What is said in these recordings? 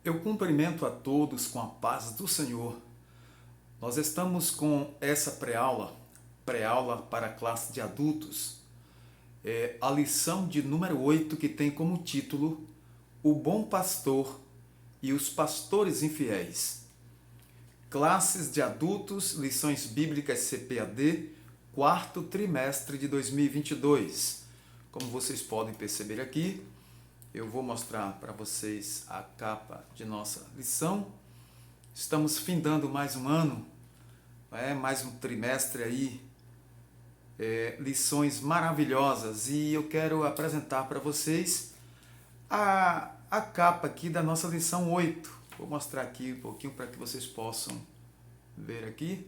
Eu cumprimento a todos com a paz do Senhor. Nós estamos com essa pré-aula para a classe de adultos, a lição de número 8, que tem como título O Bom Pastor e os Pastores Infiéis. Classes de adultos, lições bíblicas CPAD, quarto trimestre de 2022. Como vocês podem perceber aqui, eu vou mostrar para vocês a capa de nossa lição. Estamos findando mais um ano, mais um trimestre aí, lições maravilhosas, e eu quero apresentar para vocês a capa aqui da nossa lição 8. Vou mostrar aqui um pouquinho para que vocês possam ver aqui.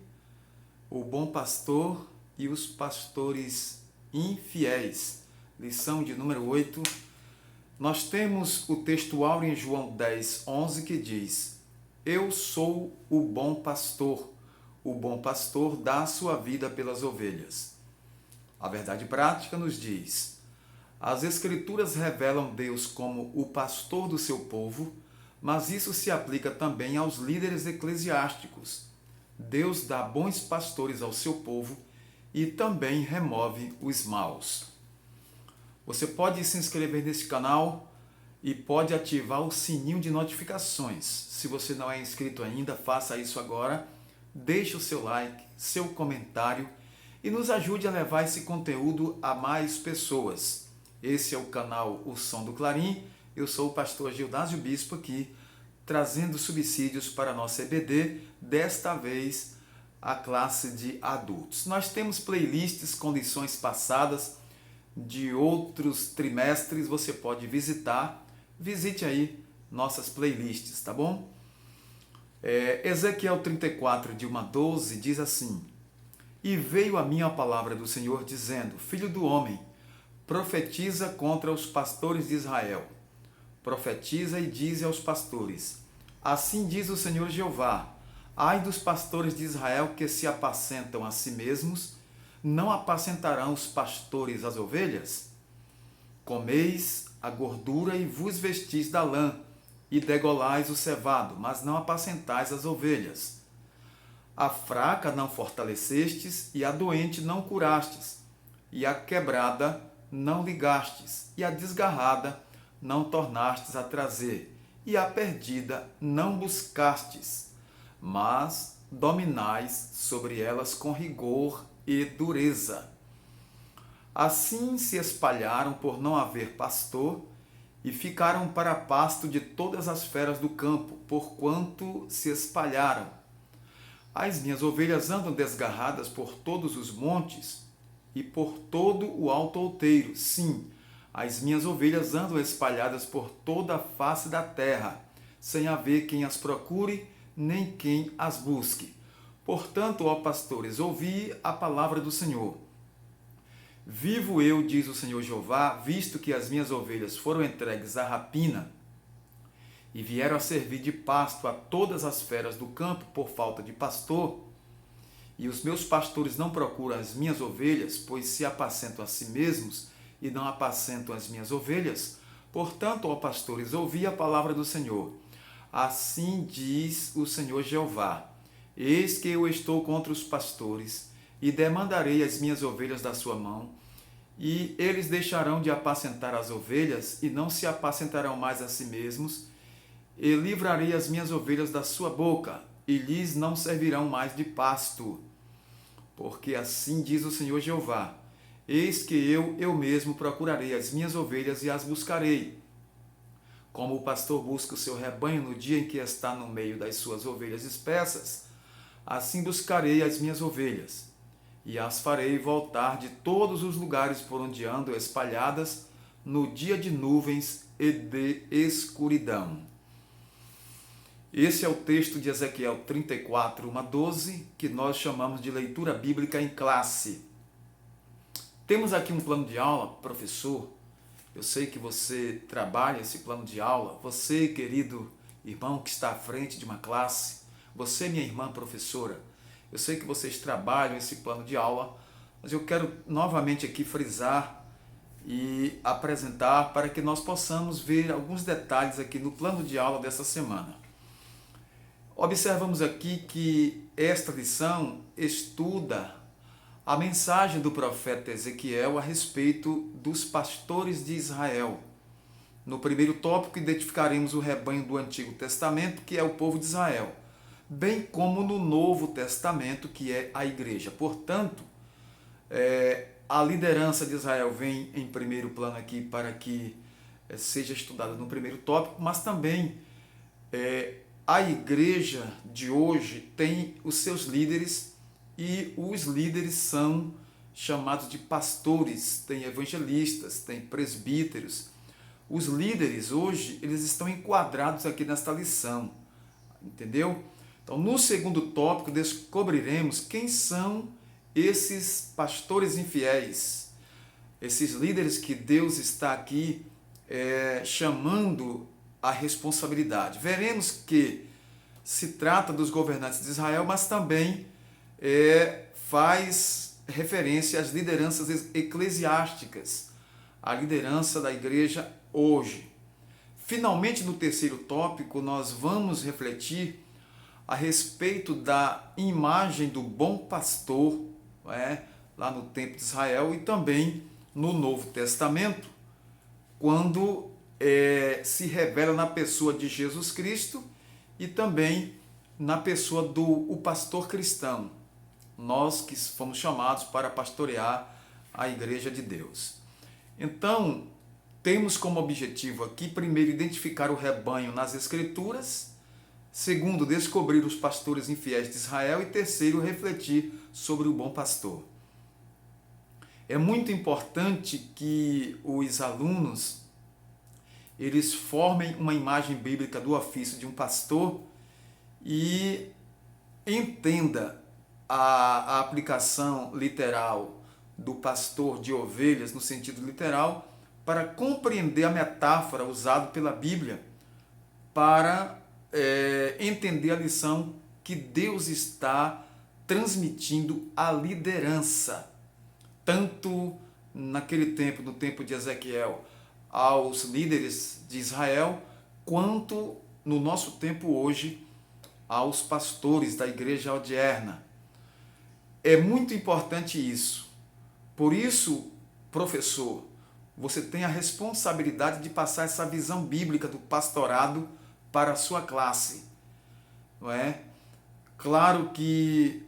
O Bom Pastor e os Pastores Infiéis, lição de número 8. Nós temos o texto áureo em João 10, 11, que diz: Eu sou o bom pastor dá a sua vida pelas ovelhas. A verdade prática nos diz: as Escrituras revelam Deus como o pastor do seu povo, mas isso se aplica também aos líderes eclesiásticos. Deus dá bons pastores ao seu povo e também remove os maus. Você pode se inscrever nesse canal e pode ativar o sininho de notificações. Se você não é inscrito ainda, faça isso agora. Deixe o seu like, seu comentário e nos ajude a levar esse conteúdo a mais pessoas. Esse é o canal O Som do Clarim. Eu sou o pastor Gildásio Bispo aqui, trazendo subsídios para a nossa EBD, desta vez a classe de adultos. Nós temos playlists com lições passadas de outros trimestres, você pode visitar. Visite aí nossas playlists, tá bom? Ezequiel 34, de 1 a 12, diz assim: E veio a mim a palavra do Senhor, dizendo: Filho do homem, profetiza contra os pastores de Israel. Profetiza e dize aos pastores: Assim diz o Senhor Jeová: Ai dos pastores de Israel que se apacentam a si mesmos, não apacentarão os pastores as ovelhas? Comeis a gordura e vos vestis da lã, e degolais o cevado, mas não apacentais as ovelhas. A fraca não fortalecestes, e a doente não curastes, e a quebrada não ligastes, e a desgarrada não tornastes a trazer, e a perdida não buscastes, mas dominais sobre elas com rigor e dureza. Assim se espalharam por não haver pastor, e ficaram para pasto de todas as feras do campo, porquanto se espalharam. As minhas ovelhas andam desgarradas por todos os montes e por todo o alto outeiro. Sim, as minhas ovelhas andam espalhadas por toda a face da terra, sem haver quem as procure, nem quem as busque. Portanto, ó pastores, ouvi a palavra do Senhor. Vivo eu, diz o Senhor Jeová, visto que as minhas ovelhas foram entregues à rapina e vieram a servir de pasto a todas as feras do campo por falta de pastor, e os meus pastores não procuram as minhas ovelhas, pois se apacentam a si mesmos e não apacentam as minhas ovelhas. Portanto, ó pastores, ouvi a palavra do Senhor. Assim diz o Senhor Jeová: Eis que eu estou contra os pastores, e demandarei as minhas ovelhas da sua mão, e eles deixarão de apacentar as ovelhas, e não se apacentarão mais a si mesmos, e livrarei as minhas ovelhas da sua boca, e lhes não servirão mais de pasto. Porque assim diz o Senhor Jeová: Eis que eu mesmo procurarei as minhas ovelhas e as buscarei. Como o pastor busca o seu rebanho no dia em que está no meio das suas ovelhas espessas, assim buscarei as minhas ovelhas, e as farei voltar de todos os lugares por onde andam espalhadas no dia de nuvens e de escuridão. Esse é o texto de Ezequiel 34, 1 a 12, que nós chamamos de leitura bíblica em classe. Temos aqui um plano de aula, professor. Eu sei que você trabalha esse plano de aula. Você, querido irmão que está à frente de uma classe, você, minha irmã professora, eu sei que vocês trabalham esse plano de aula, mas eu quero novamente aqui frisar e apresentar para que nós possamos ver alguns detalhes aqui no plano de aula dessa semana. Observamos aqui que esta lição estuda a mensagem do profeta Ezequiel a respeito dos pastores de Israel. No primeiro tópico, identificaremos o rebanho do Antigo Testamento, que é o povo de Israel, bem como no Novo Testamento, que é a igreja. Portanto, a liderança de Israel vem em primeiro plano aqui para que seja estudada no primeiro tópico, mas também a igreja de hoje tem os seus líderes e os líderes são chamados de pastores, tem evangelistas, tem presbíteros. Os líderes hoje, eles estão enquadrados aqui nesta lição, entendeu? Então, no segundo tópico, descobriremos quem são esses pastores infiéis, esses líderes que Deus está aqui chamando a responsabilidade. Veremos que se trata dos governantes de Israel, mas também faz referência às lideranças eclesiásticas, à liderança da igreja hoje. Finalmente, no terceiro tópico, nós vamos refletir a respeito da imagem do bom pastor, lá no tempo de Israel e também no Novo Testamento, quando se revela na pessoa de Jesus Cristo e também na pessoa do pastor cristão, nós que fomos chamados para pastorear a igreja de Deus. Então, temos como objetivo aqui, primeiro, identificar o rebanho nas Escrituras, segundo, descobrir os pastores infiéis de Israel e terceiro, refletir sobre o bom pastor. É muito importante que os alunos eles formem uma imagem bíblica do ofício de um pastor e entenda a aplicação literal do pastor de ovelhas no sentido literal para compreender a metáfora usada pela Bíblia para entender a lição que Deus está transmitindo à liderança, tanto naquele tempo, no tempo de Ezequiel, aos líderes de Israel, quanto no nosso tempo hoje, aos pastores da igreja odierna. É muito importante isso. Por isso, professor, você tem a responsabilidade de passar essa visão bíblica do pastorado para a sua classe, não é? Claro que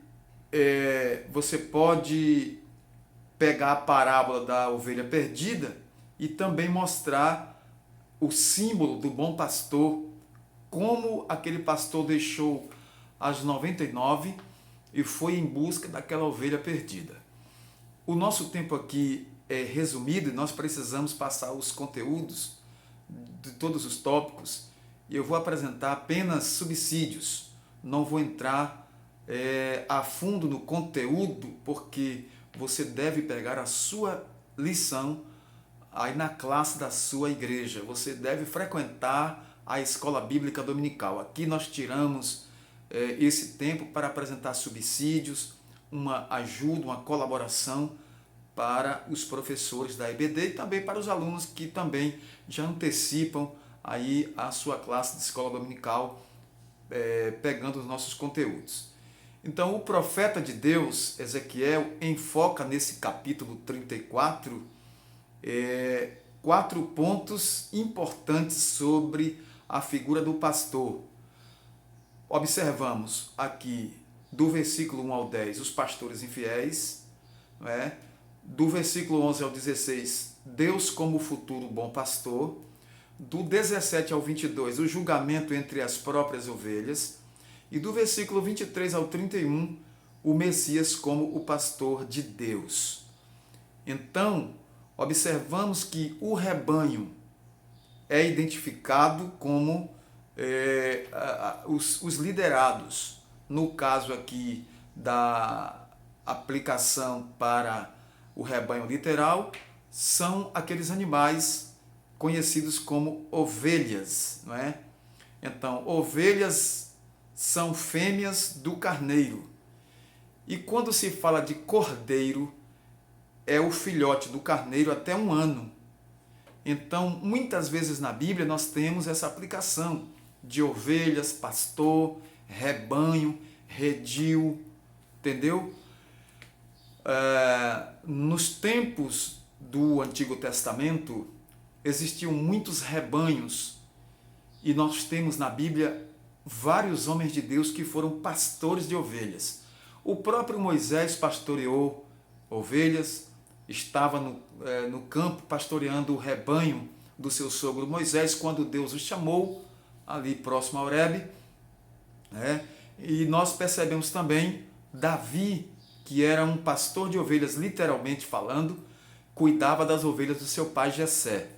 você pode pegar a parábola da ovelha perdida e também mostrar o símbolo do bom pastor, como aquele pastor deixou as 99 e foi em busca daquela ovelha perdida. O nosso tempo aqui é resumido e nós precisamos passar os conteúdos de todos os tópicos e eu vou apresentar apenas subsídios. Não vou entrar a fundo no conteúdo, porque você deve pegar a sua lição aí na classe da sua igreja. Você deve frequentar a escola bíblica dominical. Aqui nós tiramos esse tempo para apresentar subsídios, uma ajuda, uma colaboração para os professores da EBD e também para os alunos que também já antecipam aí a sua classe de escola dominical, pegando os nossos conteúdos. Então, o profeta de Deus, Ezequiel, enfoca nesse capítulo 34 4 pontos importantes sobre a figura do pastor. Observamos aqui do versículo 1 ao 10 os pastores infiéis, não é? Do versículo 11 ao 16, Deus como futuro bom pastor, do 17 ao 22, o julgamento entre as próprias ovelhas, e do versículo 23 ao 31, o Messias como o pastor de Deus. Então, observamos que o rebanho é identificado como os liderados. No caso aqui da aplicação para o rebanho literal, são aqueles animais conhecidos como ovelhas, não é? Então, ovelhas são fêmeas do carneiro. E quando se fala de cordeiro, é o filhote do carneiro até 1 ano. Então, muitas vezes na Bíblia nós temos essa aplicação de ovelhas, pastor, rebanho, redil, entendeu? Nos tempos do Antigo Testamento existiam muitos rebanhos e nós temos na Bíblia vários homens de Deus que foram pastores de ovelhas. O próprio Moisés pastoreou ovelhas, estava no campo pastoreando o rebanho do seu sogro Moisés, quando Deus o chamou, ali próximo a Horebe. E nós percebemos também Davi, que era um pastor de ovelhas, literalmente falando, cuidava das ovelhas do seu pai Jessé.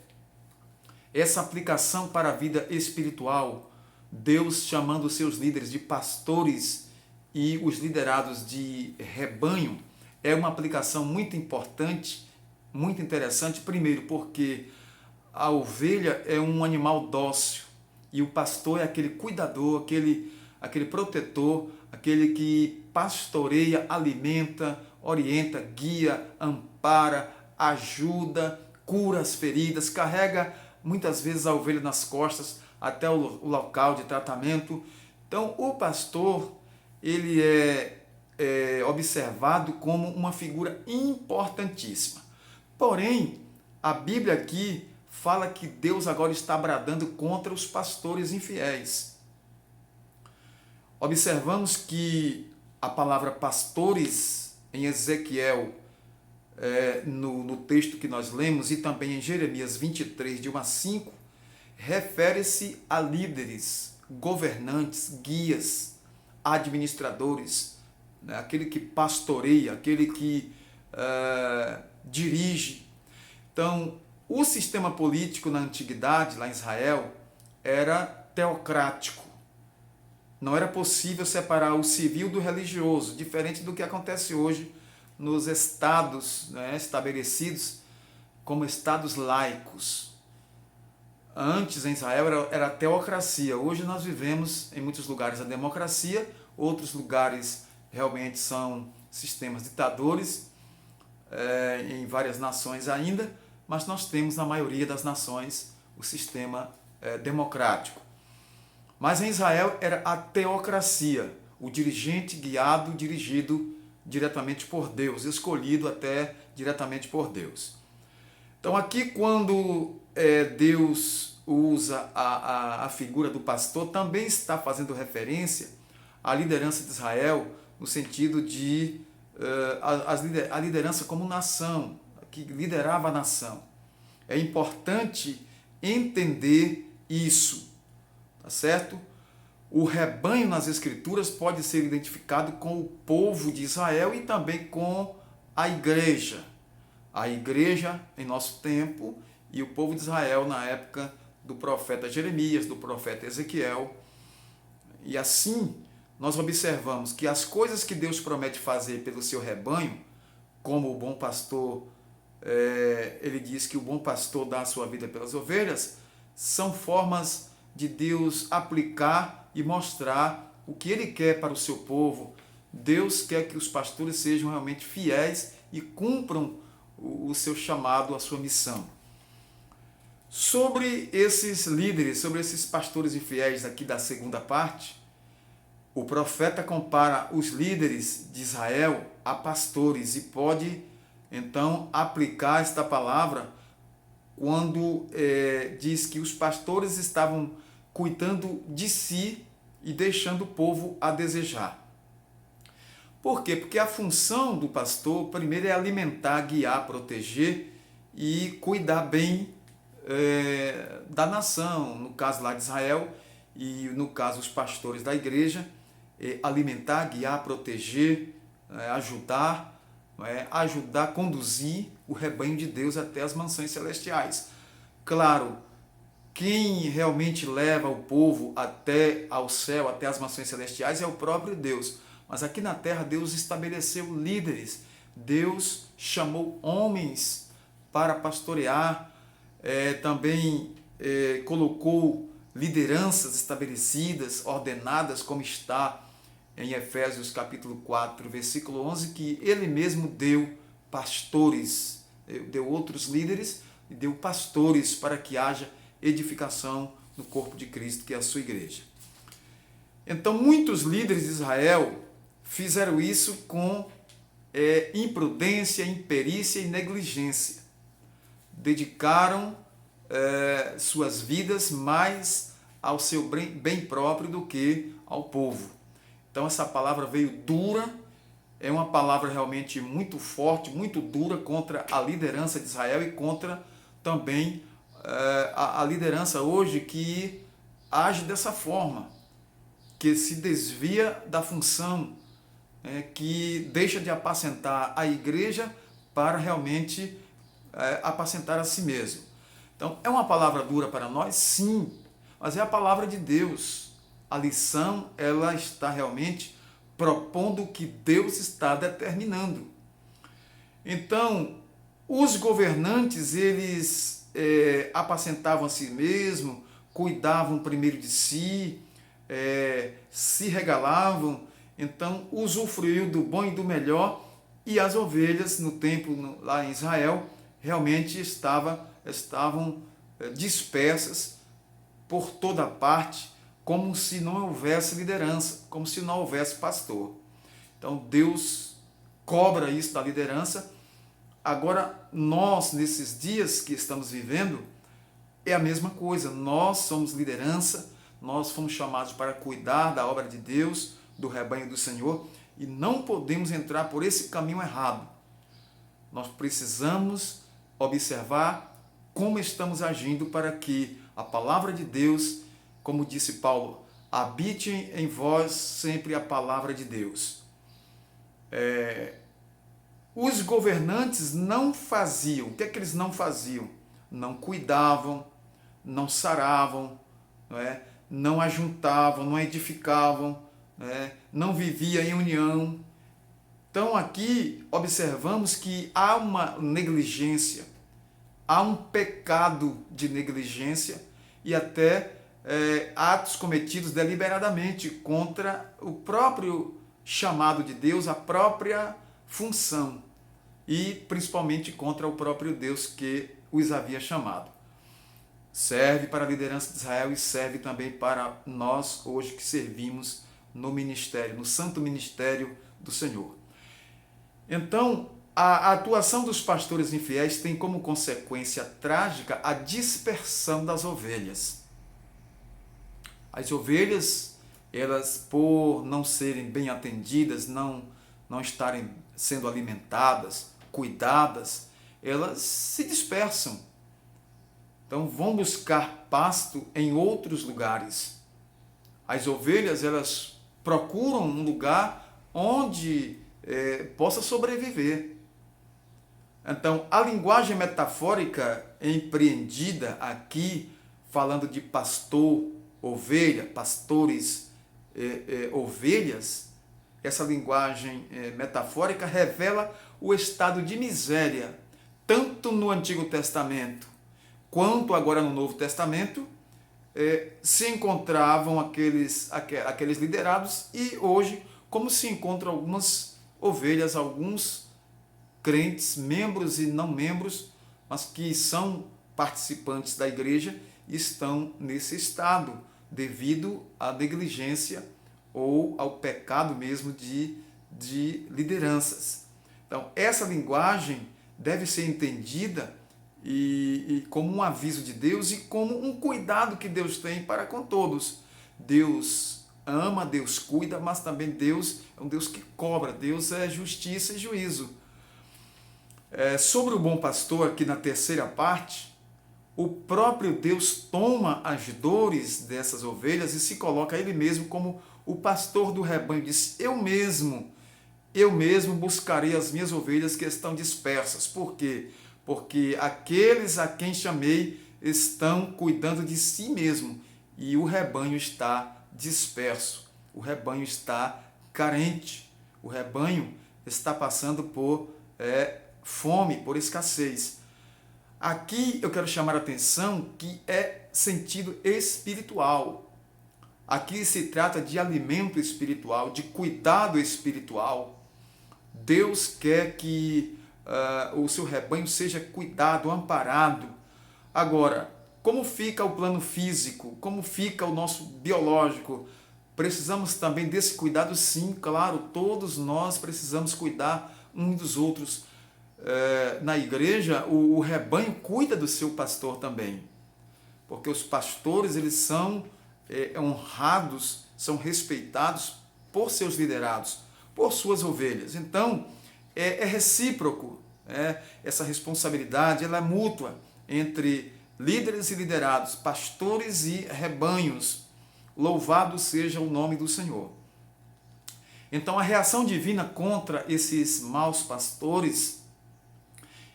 Essa aplicação para a vida espiritual, Deus chamando os seus líderes de pastores e os liderados de rebanho, é uma aplicação muito importante, muito interessante. Primeiro, porque a ovelha é um animal dócil e o pastor é aquele cuidador, aquele protetor, aquele que pastoreia, alimenta, orienta, guia, ampara, ajuda, cura as feridas, carrega muitas vezes a ovelha nas costas até o local de tratamento. Então, o pastor, ele é observado como uma figura importantíssima. Porém, a Bíblia aqui fala que Deus agora está bradando contra os pastores infiéis. Observamos que a palavra pastores em Ezequiel, no texto que nós lemos, e também em Jeremias 23, de 1 a 5, refere-se a líderes, governantes, guias, administradores, aquele que pastoreia, aquele que dirige. Então, o sistema político na antiguidade, lá em Israel, era teocrático. Não era possível separar o civil do religioso, diferente do que acontece hoje nos estados estabelecidos como estados laicos. Antes, em Israel, era a teocracia. Hoje nós vivemos, em muitos lugares, a democracia, outros lugares realmente são sistemas ditadores, em várias nações ainda, mas nós temos na maioria das nações o sistema democrático. Mas em Israel era a teocracia, o dirigente guiado, dirigido diretamente por Deus, escolhido até diretamente por Deus. Então aqui quando Deus usa a figura do pastor, também está fazendo referência à liderança de Israel, no sentido de a liderança como nação, que liderava a nação. É importante entender isso, tá certo? O rebanho nas Escrituras pode ser identificado com o povo de Israel e também com a igreja. A igreja em nosso tempo e o povo de Israel na época do profeta Jeremias, do profeta Ezequiel. E assim nós observamos que as coisas que Deus promete fazer pelo seu rebanho, como o bom pastor, ele diz que o bom pastor dá a sua vida pelas ovelhas, são formas de Deus aplicar e mostrar o que ele quer para o seu povo. Deus quer que os pastores sejam realmente fiéis e cumpram o seu chamado, a sua missão. Sobre esses líderes, sobre esses pastores infiéis aqui da segunda parte, o profeta compara os líderes de Israel a pastores e pode, então, aplicar esta palavra quando diz que os pastores estavam cuidando de si e deixando o povo a desejar. Por quê? Porque a função do pastor, primeiro, é alimentar, guiar, proteger e cuidar bem da nação, no caso lá de Israel, e no caso os pastores da igreja, alimentar, guiar, proteger, ajudar a conduzir o rebanho de Deus até as mansões celestiais. Claro, quem realmente leva o povo até ao céu, até as mansões celestiais, é o próprio Deus. Mas aqui na terra Deus estabeleceu líderes, Deus chamou homens para pastorear, também colocou lideranças estabelecidas, ordenadas, como está em Efésios capítulo 4, versículo 11, que ele mesmo deu pastores, deu outros líderes e deu pastores para que haja edificação no corpo de Cristo, que é a sua igreja. Então, muitos líderes de Israel fizeram isso com imprudência, imperícia e negligência. Dedicaram suas vidas mais ao seu bem próprio do que ao povo. Então, essa palavra veio dura, é uma palavra realmente muito forte, muito dura contra a liderança de Israel e contra também a liderança hoje que age dessa forma, que se desvia da função, que deixa de apacentar a igreja para realmente apacentar a si mesmo. Então, é uma palavra dura para nós? Sim, mas é a palavra de Deus. A lição, ela está realmente propondo o que Deus está determinando. Então, os governantes, eles apacentavam a si mesmos, cuidavam primeiro de si, se regalavam, então usufruiu do bom e do melhor, e as ovelhas no templo lá em Israel realmente estavam dispersas por toda parte, como se não houvesse liderança, como se não houvesse pastor. Então Deus cobra isso da liderança. Agora, nós, nesses dias que estamos vivendo, é a mesma coisa. Nós somos liderança, nós fomos chamados para cuidar da obra de Deus, do rebanho do Senhor, e não podemos entrar por esse caminho errado. Nós precisamos observar como estamos agindo para que a palavra de Deus, como disse Paulo, habite em vós sempre a palavra de Deus. Os governantes não faziam. O que é que eles não faziam? Não cuidavam, não saravam, não ajuntavam, não edificavam, não viviam em união. Então aqui observamos que há uma negligência, há um pecado de negligência e até atos cometidos deliberadamente contra o próprio chamado de Deus, a própria função, e principalmente contra o próprio Deus que os havia chamado. Serve para a liderança de Israel e serve também para nós hoje que servimos no ministério, no santo ministério do Senhor. Então, a atuação dos pastores infiéis tem como consequência trágica a dispersão das ovelhas. As ovelhas, elas, por não serem bem atendidas, não estarem sendo alimentadas, cuidadas, elas se dispersam. Então vão buscar pasto em outros lugares. As ovelhas, elas procuram um lugar onde possa sobreviver. Então, a linguagem metafórica empreendida aqui, falando de pastor, ovelha, pastores, ovelhas, essa linguagem metafórica revela o estado de miséria, tanto no Antigo Testamento quanto agora no Novo Testamento, se encontravam aqueles liderados, e hoje, como se encontram algumas ovelhas, alguns crentes, membros e não membros, mas que são participantes da igreja e estão nesse estado devido à negligência ou ao pecado mesmo de lideranças. Então, essa linguagem deve ser entendida e como um aviso de Deus e como um cuidado que Deus tem para com todos. Deus ama, Deus cuida, mas também Deus é um Deus que cobra. Deus é justiça e juízo. Sobre o bom pastor, aqui na terceira parte, o próprio Deus toma as dores dessas ovelhas e se coloca ele mesmo como o pastor do rebanho. Diz: eu mesmo buscarei as minhas ovelhas que estão dispersas. Por quê? Porque aqueles a quem chamei estão cuidando de si mesmo e o rebanho está disperso, o rebanho está carente, o rebanho está passando por fome, por escassez. Aqui eu quero chamar a atenção que é sentido espiritual. Aqui se trata de alimento espiritual, de cuidado espiritual. Deus quer que o seu rebanho seja cuidado, amparado. Agora, como fica o plano físico? Como fica o nosso biológico? Precisamos também desse cuidado, sim, claro, todos nós precisamos cuidar uns dos outros. Na igreja, o rebanho cuida do seu pastor também, porque os pastores, eles são honrados, são respeitados por seus liderados, por suas ovelhas. Então, é recíproco, essa responsabilidade, ela é mútua entre líderes e liderados, pastores e rebanhos. Louvado seja o nome do Senhor. Então, a reação divina contra esses maus pastores,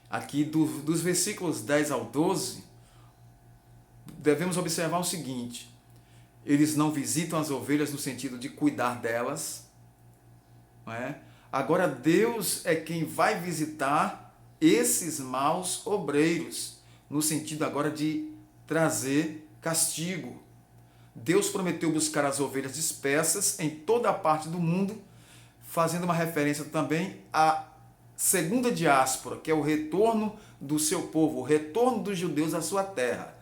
aqui dos versículos 10 ao 12, devemos observar o seguinte: eles não visitam as ovelhas no sentido de cuidar delas, não é? Agora Deus é quem vai visitar esses maus obreiros, no sentido agora de trazer castigo. Deus prometeu buscar as ovelhas dispersas em toda a parte do mundo, fazendo uma referência também à segunda diáspora, que é o retorno do seu povo, o retorno dos judeus à sua terra.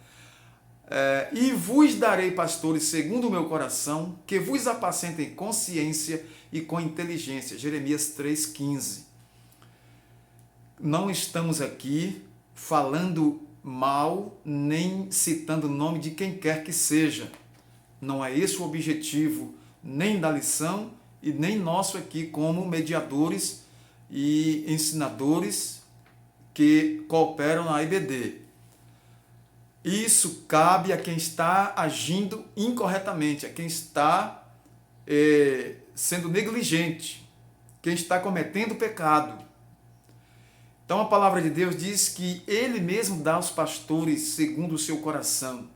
E vos darei pastores segundo o meu coração, que vos apacentem com ciência e com inteligência. Jeremias 3,15. Não estamos aqui falando mal, nem citando o nome de quem quer que seja. Não é esse o objetivo nem da lição e nem nosso aqui como mediadores e ensinadores que cooperam na IBD. Isso cabe a quem está agindo incorretamente, a quem está sendo negligente, quem está cometendo pecado. Então a palavra de Deus diz que Ele mesmo dá aos pastores segundo o seu coração.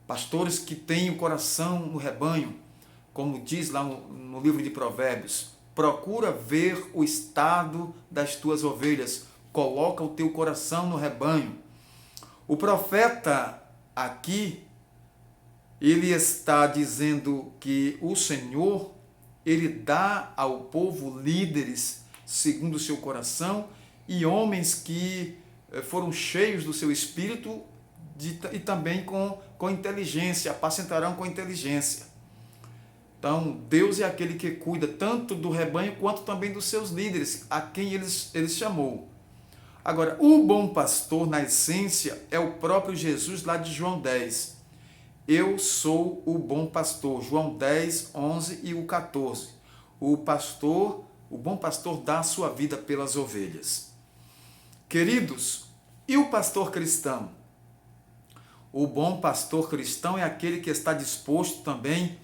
Pastores que têm o coração no rebanho, como diz lá no livro de Provérbios, procura ver o estado das tuas ovelhas, coloca o teu coração no rebanho. O profeta aqui, ele está dizendo que o Senhor, ele dá ao povo líderes segundo o seu coração e homens que foram cheios do seu espírito e também com inteligência, apacentarão com inteligência. Então, Deus é aquele que cuida tanto do rebanho quanto também dos seus líderes, a quem ele chamou. Agora, o bom pastor, na essência, é o próprio Jesus lá de João 10. Eu sou o bom pastor. João 10, 11 e o 14. O bom pastor dá a sua vida pelas ovelhas. Queridos, e o pastor cristão? O bom pastor cristão é aquele que está disposto também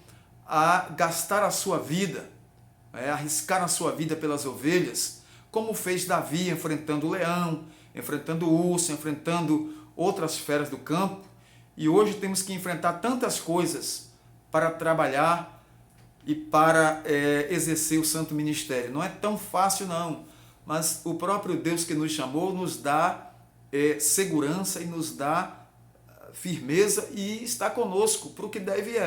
a gastar a sua vida, arriscar a sua vida pelas ovelhas, como fez Davi enfrentando o leão, enfrentando o urso, enfrentando outras feras do campo. E hoje temos que enfrentar tantas coisas para trabalhar e para exercer o santo ministério. Não é tão fácil não, mas o próprio Deus que nos chamou nos dá segurança e nos dá firmeza e está conosco para o que deve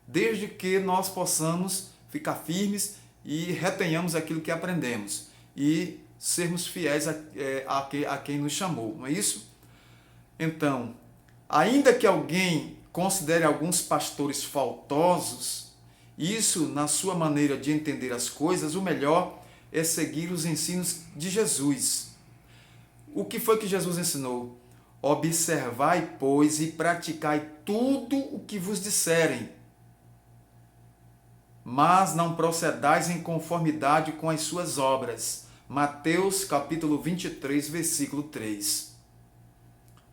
desde que nós possamos ficar firmes e retenhamos aquilo que aprendemos e sermos fiéis a quem nos chamou, não é isso? Então, ainda que alguém considere alguns pastores faltosos, isso, na sua maneira de entender as coisas, o melhor é seguir os ensinos de Jesus. O que foi que Jesus ensinou? Observai, pois, e praticai tudo o que vos disserem, mas não procedais em conformidade com as suas obras. Mateus capítulo 23, versículo 3.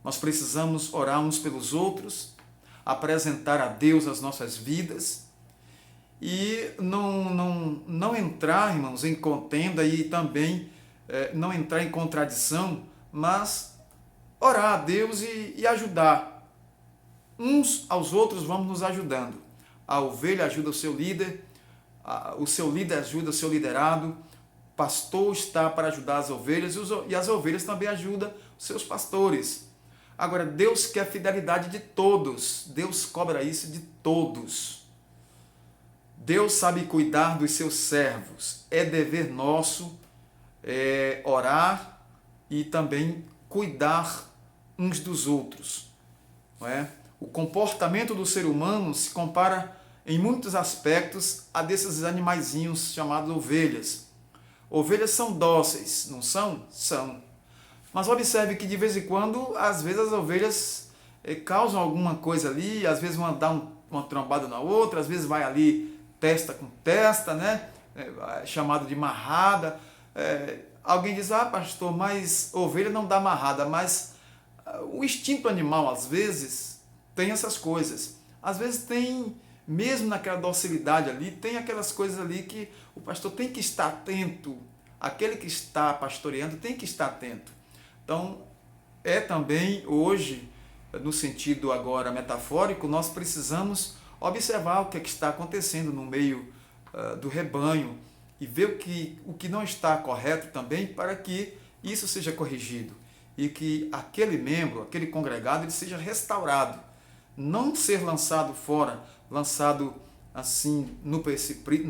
Nós precisamos orar uns pelos outros, apresentar a Deus as nossas vidas e não entrar, irmãos, em contenda e também não entrar em contradição, mas orar a Deus e ajudar. Uns aos outros vamos nos ajudando. A ovelha ajuda o seu líder ajuda o seu liderado, o pastor está para ajudar as ovelhas e as ovelhas também ajudam os seus pastores. Agora, Deus quer fidelidade de todos, Deus cobra isso de todos. Deus sabe cuidar dos seus servos, é dever nosso orar e também cuidar uns dos outros. Não é? O comportamento do ser humano se compara em muitos aspectos a desses animaizinhos chamados ovelhas. Ovelhas são dóceis, não são? São. Mas observe que de vez em quando, às vezes as ovelhas causam alguma coisa ali, às vezes uma dá uma trombada na outra, às vezes vai ali testa com testa, né? Chamado de marrada. Alguém diz, pastor, mas ovelha não dá marrada, mas o instinto animal às vezes tem essas coisas. Às vezes tem, mesmo naquela docilidade ali, tem aquelas coisas ali que o pastor tem que estar atento, aquele que está pastoreando tem que estar atento. Então, também hoje, no sentido agora metafórico, nós precisamos observar o que está acontecendo no meio do rebanho e ver o que não está correto também para que isso seja corrigido e que aquele membro, aquele congregado, ele seja restaurado. Não ser lançado fora, lançado assim no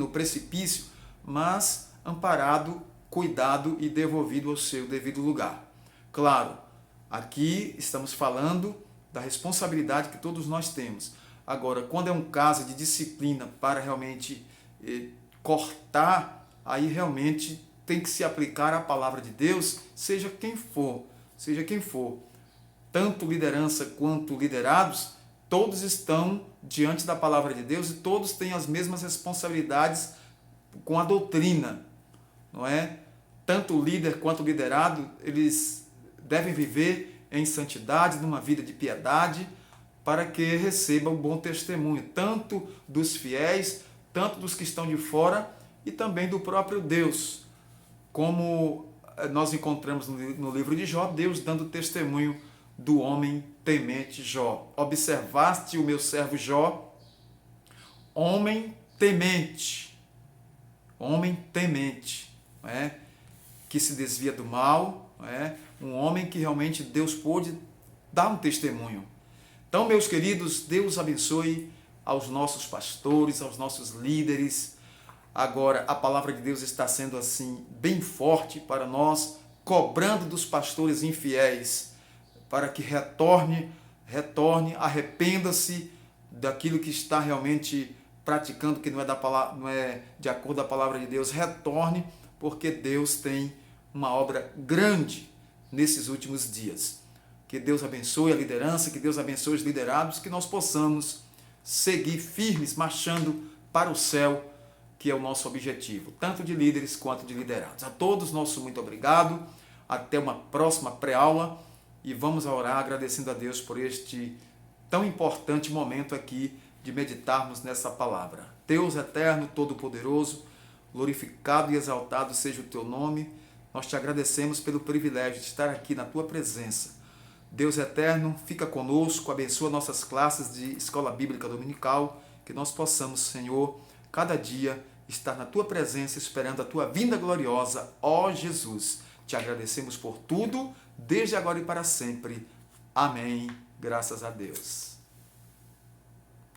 precipício, mas amparado, cuidado e devolvido ao seu devido lugar. Claro, aqui estamos falando da responsabilidade que todos nós temos. Agora, quando é um caso de disciplina para realmente cortar, aí realmente tem que se aplicar a palavra de Deus, seja quem for. Tanto liderança quanto liderados, todos estão diante da palavra de Deus e todos têm as mesmas responsabilidades com a doutrina, não é? Tanto o líder quanto o liderado, eles devem viver em santidade, numa vida de piedade, para que recebam um bom testemunho, tanto dos fiéis, tanto dos que estão de fora e também do próprio Deus. Como nós encontramos no livro de Jó, Deus dando testemunho do homem temente Jó. Observaste o meu servo Jó, homem temente, não é? Que se desvia do mal, não é? Um homem que realmente Deus pôde dar um testemunho. Então, meus queridos, Deus abençoe aos nossos pastores, aos nossos líderes. Agora, a palavra de Deus está sendo assim bem forte para nós, cobrando dos pastores infiéis, para que retorne, arrependa-se daquilo que está realmente praticando, que não é de acordo com a palavra de Deus, retorne, porque Deus tem uma obra grande nesses últimos dias. Que Deus abençoe a liderança, que Deus abençoe os liderados, que nós possamos seguir firmes, marchando para o céu, que é o nosso objetivo, tanto de líderes quanto de liderados. A todos, nosso muito obrigado. Até uma próxima pré-aula e vamos orar agradecendo a Deus por este tão importante momento aqui de meditarmos nessa palavra. Deus eterno, todo-poderoso, glorificado e exaltado seja o teu nome. Nós te agradecemos pelo privilégio de estar aqui na tua presença. Deus eterno, fica conosco, abençoa nossas classes de Escola Bíblica Dominical, que nós possamos, Senhor, cada dia estar na tua presença, esperando a tua vinda gloriosa, ó Jesus. Te agradecemos por tudo, desde agora e para sempre. Amém. Graças a Deus.